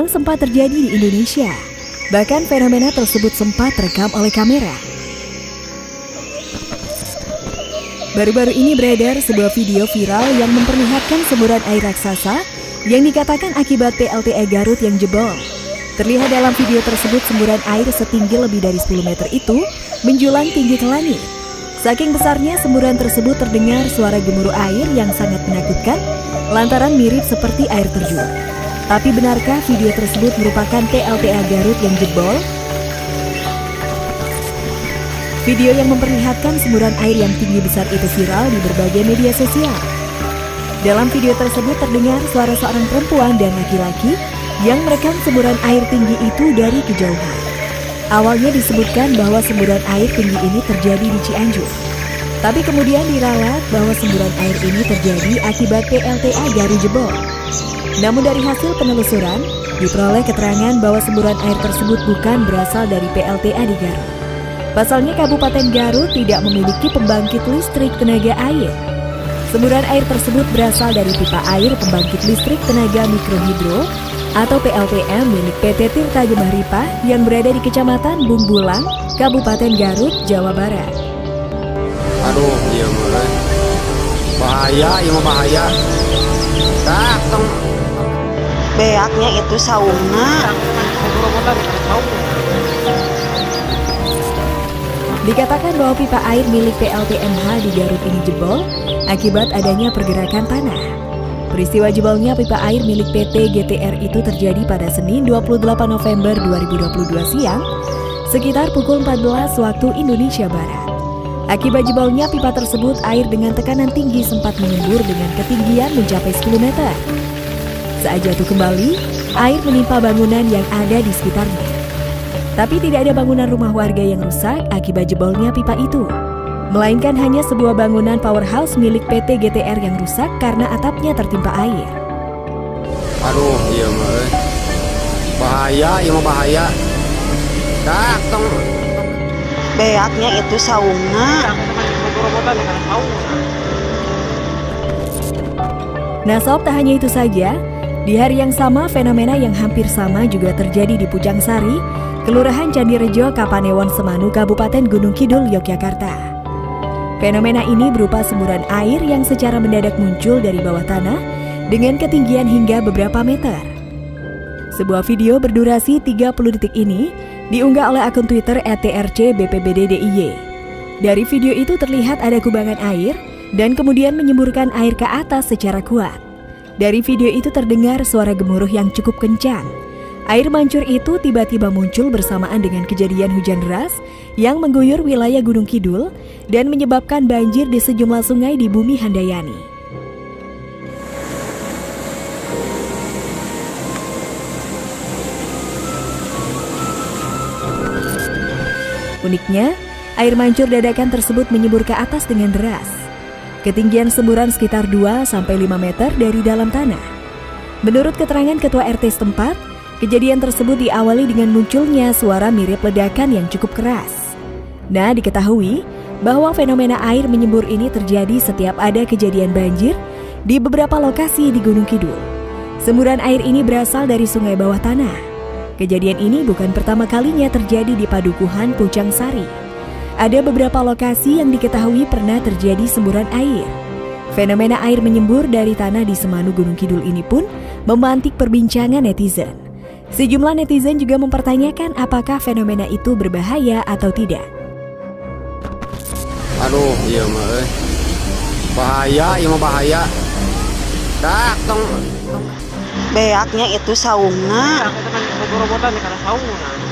memang sempat terjadi di Indonesia. Bahkan fenomena tersebut sempat terekam oleh kamera. Baru-baru ini beredar sebuah video viral yang memperlihatkan semburan air raksasa yang dikatakan akibat PLTA Garut yang jebol. Terlihat dalam video tersebut semburan air setinggi lebih dari 10 meter itu menjulang tinggi ke langit. Saking besarnya semburan tersebut terdengar suara gemuruh air yang sangat menakutkan lantaran mirip seperti air terjun. Tapi benarkah video tersebut merupakan PLTA Garut yang jebol? Video yang memperlihatkan semburan air yang tinggi besar itu viral di berbagai media sosial. Dalam video tersebut terdengar suara seorang perempuan dan laki-laki yang merekam semburan air tinggi itu dari kejauhan. Awalnya disebutkan bahwa semburan air tinggi ini terjadi di Cianjur. Tapi kemudian diralat bahwa semburan air ini terjadi akibat PLTA Garut jebol. Namun dari hasil penelusuran, diperoleh keterangan bahwa semburan air tersebut bukan berasal dari PLTA di Garut. Pasalnya Kabupaten Garut tidak memiliki pembangkit listrik tenaga air. Semburan air tersebut berasal dari pipa air pembangkit listrik tenaga mikrohidro atau PLTM milik PT Tirta Gembah Ripah yang berada di Kecamatan Bumbulang, Kabupaten Garut, Jawa Barat. Aduh, iya mah. Bahaya, iya mah bahaya. Datang. Beaknya itu sauna. Dikatakan bahwa pipa air milik PLTMH di Garut ini jebol akibat adanya pergerakan tanah. Peristiwa jebolnya pipa air milik PT GTR itu terjadi pada Senin 28 November 2022 siang, sekitar pukul 14 waktu Indonesia Barat. Akibat jebolnya pipa tersebut, air dengan tekanan tinggi sempat menyembur dengan ketinggian mencapai 10 meter. Saat jatuh kembali, air menimpa bangunan yang ada di sekitarnya. Tapi tidak ada bangunan rumah warga yang rusak akibat jebolnya pipa itu, melainkan hanya sebuah bangunan powerhouse milik PT GTR yang rusak karena atapnya tertimpa air. Aduh, iya mah. Bahaya, iya mah bahaya. Datang. Beaknya itu sauna. Nah sob, tak hanya itu saja. Di hari yang sama, fenomena yang hampir sama juga terjadi di Pucang Sari, Kelurahan Candirejo, Kapanewon Semanu, Kabupaten Gunung Kidul, Yogyakarta. Fenomena ini berupa semburan air yang secara mendadak muncul dari bawah tanah dengan ketinggian hingga beberapa meter. Sebuah video berdurasi 30 detik ini diunggah oleh akun Twitter @trcbpbddiy. Dari video itu terlihat ada kubangan air dan kemudian menyemburkan air ke atas secara kuat. Dari video itu terdengar suara gemuruh yang cukup kencang. Air mancur itu tiba-tiba muncul bersamaan dengan kejadian hujan deras yang mengguyur wilayah Gunung Kidul dan menyebabkan banjir di sejumlah sungai di Bumi Handayani. Uniknya, air mancur dadakan tersebut menyembur ke atas dengan deras. Ketinggian semburan sekitar 2-5 meter dari dalam tanah. Menurut keterangan Ketua RT setempat, kejadian tersebut diawali dengan munculnya suara mirip ledakan yang cukup keras. Nah, diketahui bahwa fenomena air menyembur ini terjadi setiap ada kejadian banjir di beberapa lokasi di Gunung Kidul. Semburan air ini berasal dari sungai bawah tanah. Kejadian ini bukan pertama kalinya terjadi di Padukuhan Pucang Sari. Ada beberapa lokasi yang diketahui pernah terjadi semburan air. Fenomena air menyembur dari tanah di Semanu Gunung Kidul ini pun memantik perbincangan netizen. Sejumlah netizen juga mempertanyakan apakah fenomena itu berbahaya atau tidak. Aduh, iya mah. Bahaya, iya mah bahaya. Datang. Beaknya itu sauna. Aku tekan sauna.